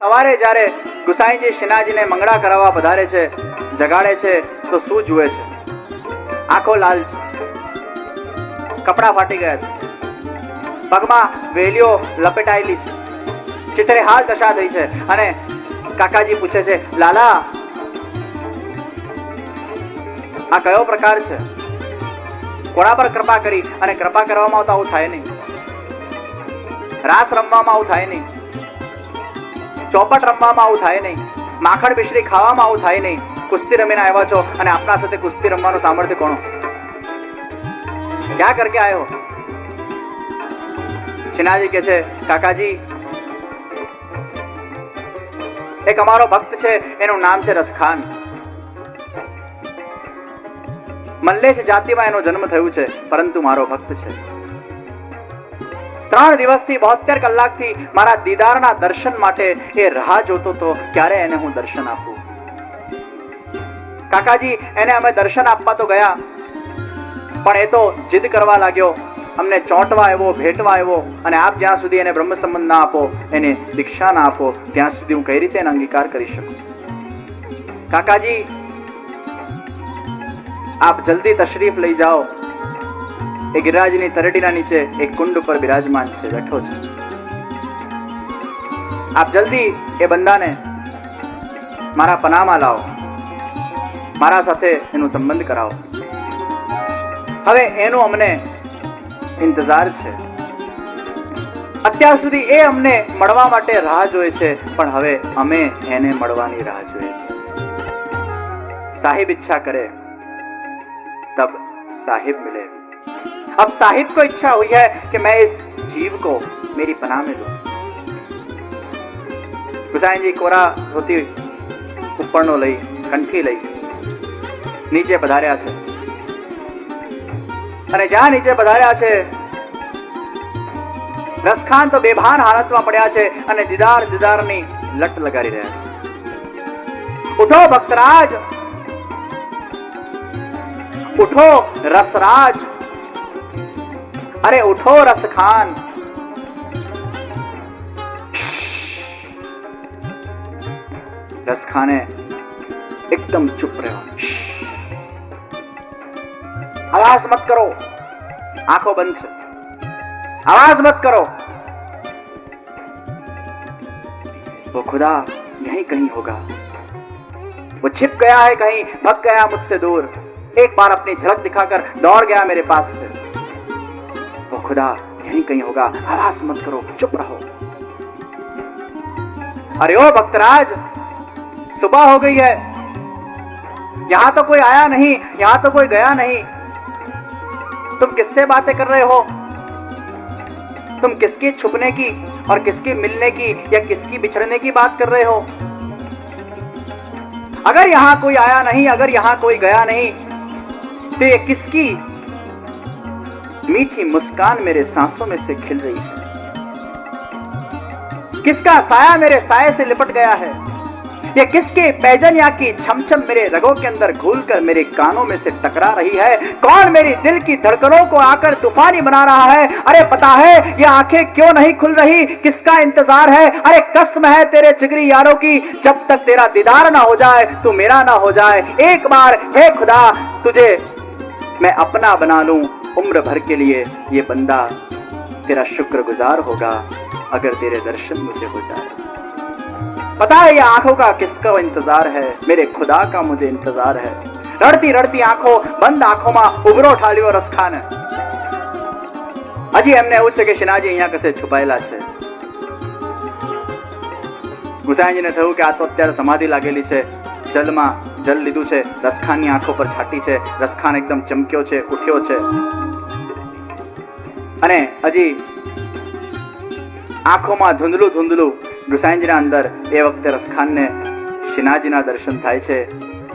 સવારે જ્યારે ગુસાઈજી શ્રીનાથજીને મંગળા કરાવવા પધારે છે, જગાડે છે, તો શું જુએ છે? આંખો લાલ છે, કપડા ફાટી ગયા છે, પગમાં વેલીઓ લપેટાયેલી છે, ચિત્રે હાલ દશા થઈ છે. અને કાકાજી પૂછે છે, લાલા આ કયો પ્રકાર છે? કોના પર કૃપા કરી? અને કૃપા કરવામાં તો આવું થાય નહીં, રાસ રમવામાં આવું થાય નહીં, ચોપટ રમવામાં આવું થાય નહીં, માખણ મિશ્રી ખાવામાં આવું થાય નહીં. કુસ્તી રમીને આવ્યા છો અને આપણા સાથે કુસ્તી રમવાનું સામર્થ્ય કોણ? ક્યાં કરકે આયો? શ્રીનાથજી કે છે, કાકાજી એક અમારો ભક્ત છે, એનું નામ છે રસખાન. મલ્લેશ જાતિમાં એનો જન્મ થયું છે, પરંતુ મારો ભક્ત છે. 3 દિવસથી 72 કલાકથી મારા દીદારના દર્શન માટે એ રાહ જોતો હતો, ક્યારે એને હું દર્શન આપું. કાકાજી એને અમે દર્શન આપવા તો ગયા, પણ એ તો જીદ કરવા લાગ્યો, અમને ચોંટવા આવ્યો, ભેટવા આવ્યો, અને આપ જ્યાં સુધી એને બ્રહ્મ સંબંધ ના આપો, એને દીક્ષા ના આપો, ત્યાં સુધી હું કઈ રીતે એનો અંગીકાર કરી શકું? કાકાજી આપ જલ્દી તશરીફ લઈ જાઓ. એ ગિરિરાજની તરડીના નીચે એક કુંડ ઉપર બિરાજમાન છે, બેઠો છે. આપ જલ્દી એ બંદાને મારા પનામાં લાવો, મારા સાથે એનો સંબંધ કરાવો. હવે એનો અમને ઇંતજાર છે. અત્યાર સુધી એ અમને મળવા માટે રાહ જોએ છે, પણ હવે અમે એને મળવાની રાહ જોઈએ છે. સાહિબ ઈચ્છા કરે तब साहिब मिले. अब साहिब को इच्छा हुई है कि मैं इस जीव को मेरी पनाह में लूं. गुसाई जी कोरा धोती ઉપરનો લઈ, કંઠી લઈ નીચે પધાર્યા છે. અને જ્યાં નીચે પધાર્યા છે, રસખાન તો બેભાન હાલતમાં પડ્યા છે અને દીદારની લટ લગાડી રહ્યા છે. ઉઠો ભક્તરાજ, उठो रसराज, अरे उठो रसखान. रसखाने एकदम चुप रहो, आवाज मत करो, आंखों बंद है, आवाज मत करो. वो खुदा यहीं कहीं होगा, वो छिप गया है कहीं, भग गया मुझसे दूर, एक बार अपनी झलक दिखाकर दौड़ गया मेरे पास से. वो खुदा यहीं कहीं होगा, आवाज मत करो, चुप रहो. अरे ओ भक्तराज, सुबह हो गई है, यहां तो कोई आया नहीं, यहां तो कोई गया नहीं. तुम किससे बातें कर रहे हो? तुम किसके छुपने की और किसके मिलने की या किसकी बिछड़ने की बात कर रहे हो? अगर यहां कोई आया नहीं, अगर यहां कोई गया नहीं, तो ये किसकी मीठी मुस्कान मेरे सांसों में से खिल रही है? किसका साया मेरे साये से लिपट गया है? ये किसके पैजनिया की छमछम मेरे रगों के अंदर घूलकर मेरे कानों में से टकरा रही है? कौन मेरी दिल की धड़कनों को आकर तूफानी बना रहा है? अरे पता है ये आंखें क्यों नहीं खुल रही? किसका इंतजार है? अरे कसम है तेरे जिगरी यारों की, जब तक तेरा दीदार ना हो जाए, तू मेरा ना हो जाए. एक बार हे खुदा तुझे मैं अपना बना लूं उम्र भर के लिए. ये बंदा तेरा शुक्रगुजार होगा अगर तेरे दर्शन मुझे हो जाए. पता है ये आंखों का किसका इंतजार है? मेरे खुदा का मुझे इंतजार है. रड़ती रड़ती आंखों, बंद आंखों में उभरो ઠાલ્યો રસખાન. હજી એમને એવું છે કે શ્રીનાથજી અહીંયા કશે છુપાયેલા છે. ગુસાઈજીને થયું કે આ તો અત્યારે સમાધિ લાગેલી છે, જલમાં જલ લીધું છે, રસખાનની આંખો પર છાટી છે, રસખાન એકદમ ચમક્યો છે, ઉઠ્યો છે. અને હજી આંખોમાં ધૂંધલું ધૂંધલું ગુસાઈજીના અંદર એ વખતે રસખાનને શ્રીનાથજીના દર્શન થાય છે.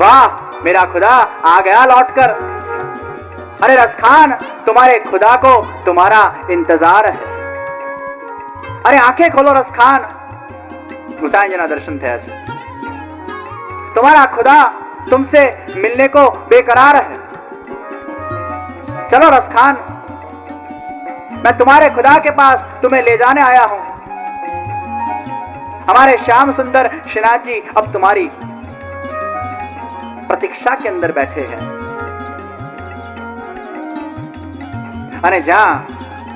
વાહ मेरा खुदा आ गया लौटकर. अरे रसखान, तुम्हारे खुदा को तुम्हारा इंतजार है. अरे आंखें खोलो रसखान. गुसाईजीना दर्शन थया छे. तुम्हारा खुदा तुमसे मिलने को बेकरार है. चलो रसखान, मैं तुम्हारे खुदा के पास तुम्हें ले जाने आया हूं. हमारे श्याम सुंदर श्रीनाथ जी अब तुम्हारी प्रतीक्षा के अंदर बैठे हैं। અને જ્યાં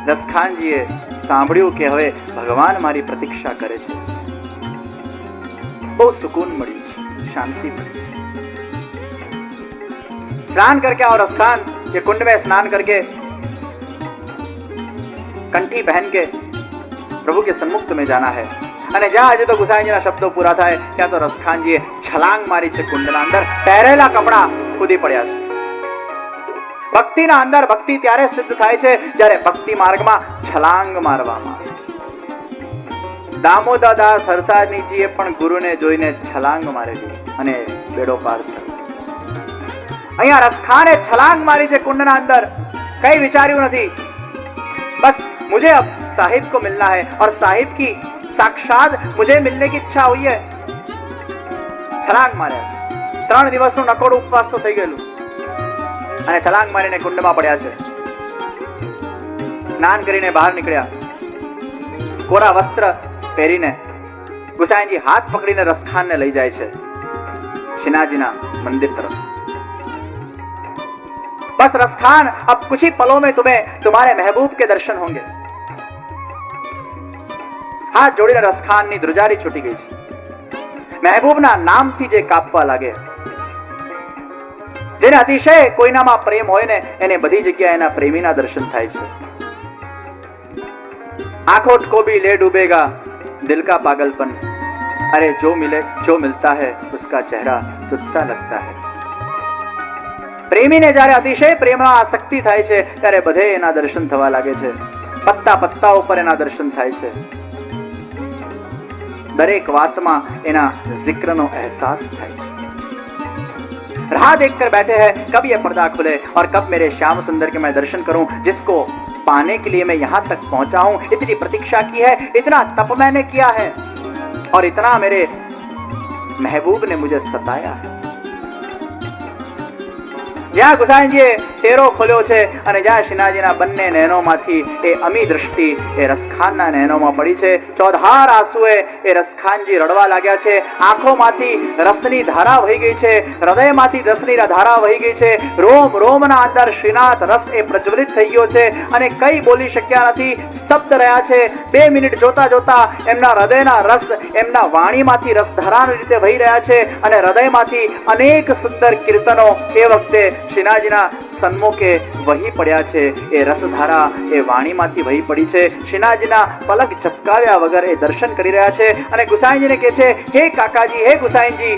રસખાનજીએ સાંભળ્યું કે હવે ભગવાન મારી પ્રતીક્ષા કરે છે, બહુ સુકૂન મળ્યું છે, શાंति मिली। स्नान करके आओ रसखान, ये कुंड में स्नान करके कंठी पहन के प्रभु के सन्मुख में जाना है। અને જ્યાં હજી તો ગુસાઈજીના શબ્દો પૂરા થાય ત્યાં તો રસખાનજીએ છલાંગ મારી છે કુંડના અંદર, પહેરેલા કપડા કૂદી પડ્યા છે। ભક્તિના અંદર ભક્તિ ત્યારે સિદ્ધ થાય છે જ્યારે ભક્તિ માર્ગમાં છલાંગ મારવામાં આવે છે। દામોદરદાસ હરસાજીએ પણ ગુરુને જોઈને છલાંગ મારેલી અને બેડો પાર થયો। અહીંયા રસખાને છલાંગ મારી છે કુંડના અંદર, કઈ વિચાર્યું નથી, बस मुझे अब साहिब को मिलना है और साहिब की साक्षात मुझे मिलने की इच्छा हुई है। छलांग मार्या છે। 3 દિવસનું નકોડું ઉપવાસ તો થઈ ગયેલું અને છલાંગ મારીને કુંડમાં પડ્યા છે। સ્નાન કરીને બહાર નીકળ્યા, કોરા વસ્ત્ર પહેરીને ગુસાઈજી હાથ પકડીને રસખાનને લઈ જાય છે શ્રીનાથજીના મંદિર તરફ। बस रसखान, अब कुछ ही पलों में तुम्हें तुम्हारे महबूब के दर्शन होंगे। हाथ जोड़ीने रसखाननी ध्रुजारी छूटी गई છે। મહેબૂબના નામથી જે કાપવા લાગે, જેને અતિશય કોઈનામાં પ્રેમ હોય ને એને બધી જગ્યાએ એના પ્રેમીના દર્શન થાય છે। आंखों को भी ले डूबेगा दिल का पागलपन, अरे जो मिलता है उसका चेहरा तुझसा लगता है। પ્રેમીને જ્યારે અતિશય પ્રેમમાં આસક્તિ થાય છે ત્યારે બધે એના દર્શન થવા લાગે છે। પત્તા પત્તા ઉપર એના દર્શન થાય છે, દરેક વાતમાં એના जिक्रનો एहसास થાય છે। राह देखकर बैठे हैं कब ये पर्दा खुले और कब मेरे श्याम सुंदर के मैं दर्शन करूं, जिसको पाने के लिए मैं यहां तक पहुंचा हूं। इतनी प्रतीक्षा की है, इतना तप मैंने किया है और इतना मेरे महबूब ने मुझे सताया है। જ્યાં ગુસાઈજીએ ટેરો ખોલ્યો છે અને જ્યાં શ્રીનાથજીના બંને નયનોમાંથી એ અમી દ્રષ્ટિ એ રસખાનના નયનોમાં પડી છે। ચોધાર આંસુએ એ રસખાનજી રડવા લાગ્યા છે। આંખોમાંથી રસની ધારા વહી ગઈ છે, હૃદયમાંથી રસની ધારા વહી ગઈ છે। રોમ રોમના અંદર શ્રીનાથ રસ એ પ્રજ્વલિત થઈ ગયો છે અને કઈ બોલી શક્યા નથી, સ્તબ્ધ રહ્યા છે। 2 મિનિટ જોતા જોતા એમના હૃદયના રસ એમના વાણીમાંથી રસધારાની રીતે વહી રહ્યા છે અને હૃદયમાંથી અનેક સુંદર કીર્તનો એ વખતે શ્રીનાથજીના સન્મુખે વહી પડ્યા છે। એ રસધારા એ વાણીમાંથી વહી પડી છે। શ્રીનાથજીના પલક ઝપકાવ્યા વગર એ દર્શન કરી રહ્યા છે અને ગુસાઈજીને કહે છે, હે કાકાજી, હે ગુસાઈજી,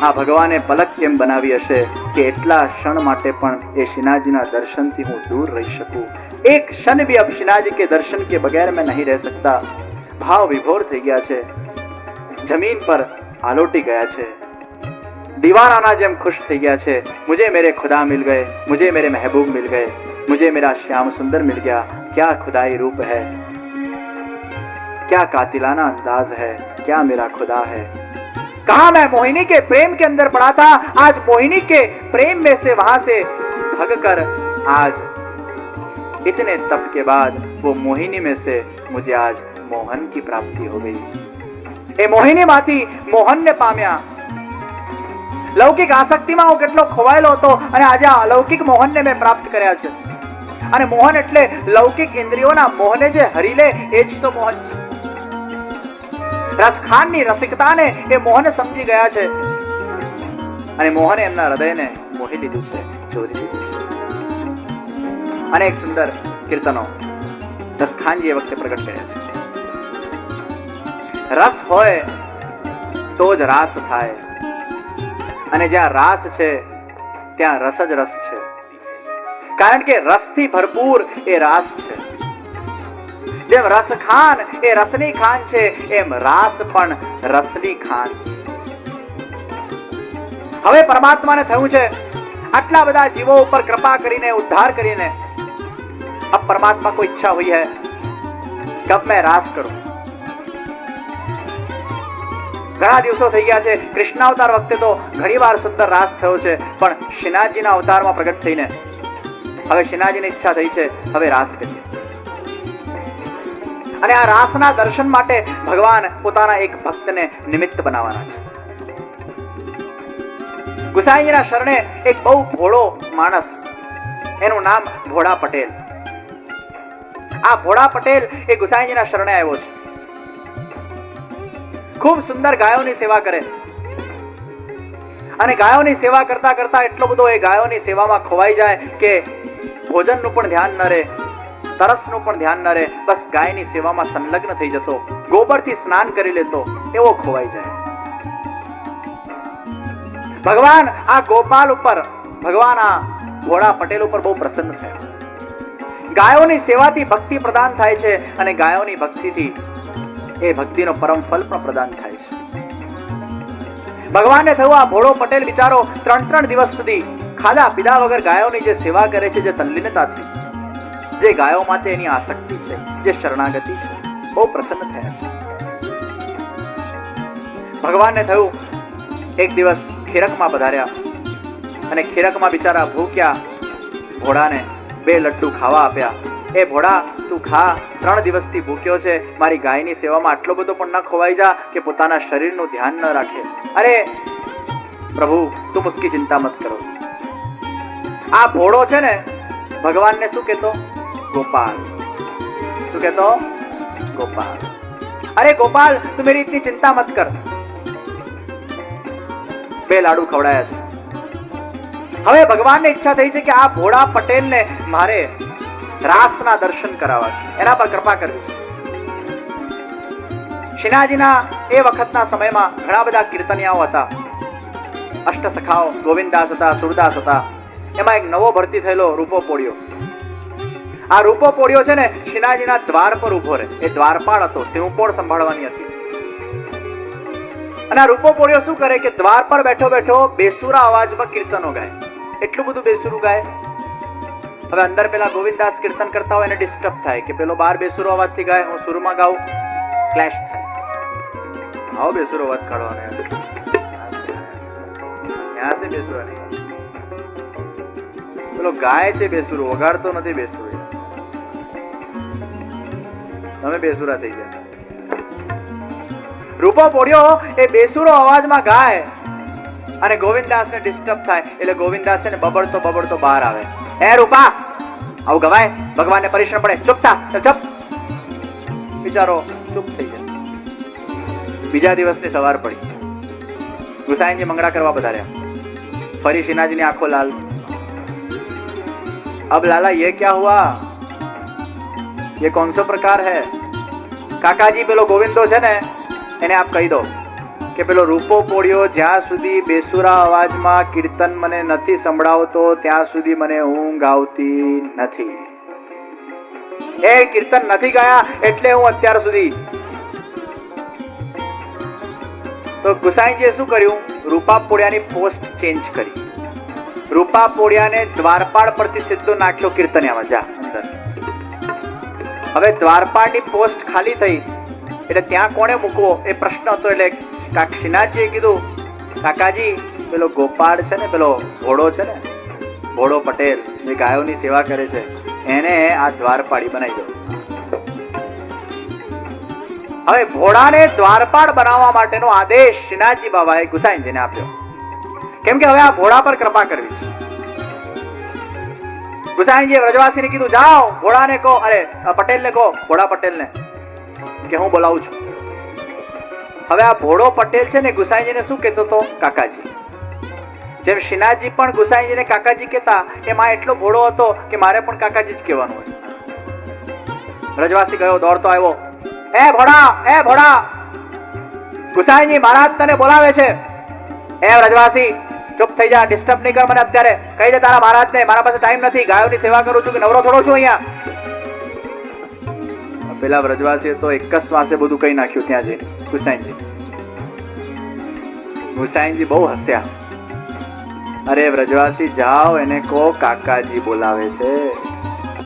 આ ભગવાને પલક કેમ બનાવી હશે કે એટલા ક્ષણ માટે પણ એ શ્રીનાથજીના દર્શનથી હું दूर રહી શકું। એક ક્ષણ भी अब श्रीनाथजी के दर्शन के बगैर मैं नहीं रह सकता। भाव विभोर થઈ ગયા છે, જમીન પર આલોટી ગયા છે, दीवाना जेम खुश थी गया छे। मुझे मेरे खुदा मिल गए, मुझे मेरे महबूब मिल गए, मुझे मेरा श्याम सुंदर मिल गया। क्या खुदाई रूप है, क्या कातिलाना अंदाज है, क्या मेरा खुदा है। कहा मैं मोहिनी के प्रेम के अंदर पड़ा था, आज मोहिनी के प्रेम में से वहां से भग कर आज इतने तप के बाद वो मोहिनी में से मुझे आज मोहन की प्राप्ति हो गई। ए मोहिनी माथी मोहन ने पाम्या। लौकिक आसक्तिમાં હું કેટલો ખોવાયેલો હતો અને આજે આ અલૌકિક મોહનને મેં પ્રાપ્ત કર્યા છે। અને મોહન એટલે લૌકિક ઇન્દ્રિયોના મોહને જે હરી લે એ જ તો મોહન છે। રસખાનની રસિકતાને એ મોહન સમજી ગયા છે અને મોહને એમના હૃદયને મોહી લીધું છે, ચોરી લીધું છે। અનેક સુંદર કીર્તનો રસખાનજી એ વખતે પ્રગટ કર્યા છે। રસ હોય તો જ રાસ થાય અને જ્યાં રાસ છે ત્યાં રસ જ રસ છે, કારણ કે રસથી ભરપૂર એ રાસ છે। જેમ રસખાન એ રસની ખાન છે એમ રાસ પણ રસની ખાન છે। હવે પરમાત્માને થયું છે આટલા બધા જીવો ઉપર કૃપા કરીને ઉદ્ધાર કરીને, अब परमात्मा को इच्छा हुई है कब मैं रास करूं। ઘણા દિવસો થઈ ગયા છે, કૃષ્ણાવતાર વખતે તો ઘણીવાર સુંદર રાસ થયો છે, પણ શ્રીનાથજીના અવતારમાં પ્રગટ થઈને હવે શ્રીનાથજીની ઈચ્છા થઈ છે હવે રાસ કરીએ। અને આ રાસના દર્શન માટે ભગવાન પોતાના એક ભક્તને નિમિત્ત બનાવવાના છે. ગુસાઈજીના શરણે એક બહુ ભોળો માણસ, એનું નામ ભોળા પટેલ. આ ભોળા પટેલ એ ગુસાઈજીના શરણે આવ્યો છે. ખૂબ સુંદર ગાયોની સેવા કરે અને ગાયોની સેવા કરતા કરતા એટલો બધો એ ગાયોની સેવામાં ખોવાઈ જાય કે ભોજનનું પણ ધ્યાન ન રહે, તરસનું પણ ધ્યાન ન રહે, બસ ગાયની સેવામાં સંલગ્ન થઈ જતો, ગોબરથી સ્નાન કરી લેતો, એવો ખોવાઈ જાય. ભગવાન આ ગોપાલ ઉપર, ભગવાન આ ભોળા પટેલ ઉપર બહુ પ્રસન્ન થયા. ગાયોની સેવાથી ભક્તિ પ્રદાન થાય છે અને ગાયોની ભક્તિથી એ ભક્તિનો પરમ ફલ પણ પ્રદાન થાય છે. ભગવાનને થયું આ ભોળો પટેલ બિચારો 3 દિવસ સુધી ખાધા પીધા વગર ગાયોની જે સેવા કરે છે, જે તલ્લીનતાથી, જે ગાયો માટે એની આસક્તિ છે, જે શરણાગતિ છે, બહુ પ્રસન્ન થયા છે. ભગવાનને થયું એક દિવસ ખીરકમાં પધાર્યા અને ખીરકમાં બિચારા ભૂખ્યા ભોળાને 2 લડ્ડુ ખાવા આપ્યા. એ ભોળા, તું ખા, 3 દિવસથી ભૂખ્યો છે, મારી ગાયની સેવામાં આટલો બધો પણ ન ખોવાઈ જા કે પોતાના શરીરનું ધ્યાન ન રાખે. અરે પ્રભુ, તુમ ઉસકી ચિંતા મત કરો. આ ભોળો છે ને ભગવાનને શું કહેતો? गोपाल. શું કહેતો? गोपाल. अरे गोपाल, તું मेरी इतनी चिंता मत कर. 2 લાડુ ખવડાયા છે. હવે ભગવાનને ઈચ્છા થઈ છે કે આ ભોળા પટેલને મારે રાસના દર્શન કરાવવા છે, એના પર કૃપા કરવી છે. શ્રીનાથજીના એ વખતના સમયમાં ઘણા બધા કીર્તનિયાઓ હતા. અષ્ટસખાઓ ગોવિંદાસ હતા, સુરદાસ હતા. એમાં એક નવો ભરતી થયેલો રૂપો પોળિયો. આ રૂપો પોળિયો છે ને શ્રીનાથજીના દ્વાર પર ઉભો રહે. એ દ્વારપાળ હતો, સિંહપોળ સંભાળવાની હતી. અને આ રૂપો પોળિયો શું કરે કે દ્વાર પર બેઠો બેઠો બેસુરા અવાજમાં કીર્તનો ગાય. એટલું બધું બેસુરું ગાય. હવે અંદર પેલા ગોવિંદાસ કીર્તન કરતા હોય એને ડિસ્ટર્બ થાય કે પેલો બહાર બેસુરો અવાજથી ગાય, હું સુરમાં ગાઉં, ક્લેશ થાય. આવો બેસુરો અવાજ કાઢવાનો યાર સે બેસુરા નહીં. પેલો ગાય છે બેસુરો, વગાડતો નથી બેસુરો. તમે બેસુરા થઈ ગયા. રૂપો પોળ્યો એ બેસુરો અવાજમાં ગાય અને ગોવિંદાસને ડિસ્ટર્બ થાય એટલે ગોવિંદાસ ને બબડતો બબડતો બહાર આવે. એ રૂપા, આવું ગવાય? ભગવાનને પરિશ્રમ પડે, ચૂપ થા, ચલ ચપ. બિચારો ચૂપ થઈ જાય. બીજા દિવસની સવાર પડી. ગુસાઈજી મંગળા કરવા પધાર્યા. ફરી શ્રીનાથજીની આંખો લાલ. अब लाला ये क्या हुआ? ये कौन सा प्रकार है? કાકાજી, પેલો ગોવિંદો છે ને એને આપ કહી દો કે પેલો રૂપો પોળ્યો જ્યાં સુધી બેસુરા અવાજમાં કીર્તન મને નથી સંભળાવતો ત્યાં સુધી મને ઊંઘ આવતી નથી. એ કીર્તન નથી ગાયા એટલે હું અત્યાર સુધી. તો ગુસાઈજીએ શું કર્યું? રૂપા પોળિયાની પોસ્ટ ચેન્જ કરી. રૂપા પોળિયાને દ્વારપાળ પરથી સીધો નાખ્યો કીર્તનિયામાં. જા અંદર. હવે દ્વારપાળની પોસ્ટ ખાલી થઈ એટલે ત્યાં કોને મૂકવો એ પ્રશ્ન હતો. એટલે શ્રીનાથજીએ કીધું, કાકાજી, પેલો ગોપાળ છે ને, પેલો ભોળો છે ને, ભોળો પટેલ જે ગાયોની સેવા કરે છે, એને આ દ્વારપાળી બનાવી દો. હવે ભોળાને દ્વારપાળ બનાવવા માટેનો આદેશ શ્રીનાથજી બાબાએ ગુસાઈજીને આપ્યો. કેમ કે હવે આ ભોળા પર કૃપા કરવી છે. ગુસાઈજીએ વ્રજવાસીને કીધું, જાઓ ભોળાને કહો, અરે પટેલને કહો, ભોળા પટેલને કે હું બોલાવું છું. હવે આ ભોળો પટેલ છે ને ગુસાઈજીને શું કહેતો હતો? કાકાજી. જેમ શ્રીનાથજી પણ ગુસાઈજીને કાકાજી કહેતા એમ આ એટલો ભોળો હતો કે મારે પણ કાકાજી જ કહેવાનું હોય. વ્રજવાસી ગયો, દોડતો આવ્યો. એ ભોળા, એ ભોળા, ગુસાઈજી મહારાજ તને બોલાવે છે. એ વ્રજવાસી, ચૂપ થઈ જા, ડિસ્ટર્બ નહીં કર મને અત્યારે. કહી દે તારા મહારાજને મારા પાસે ટાઈમ નથી, ગાયોની સેવા કરું છું, કે નવરો થોડો છું અહીંયા. પેલા વ્રજવાસીએ તો એક જ શ્વાસે બધું કહી નાખ્યું ત્યાં જઈને. ગુસાઈજી બહુ હસ્યા. અરે વ્રજવાસી, જાઓ એને કહો કાકાજી બોલાવે છે.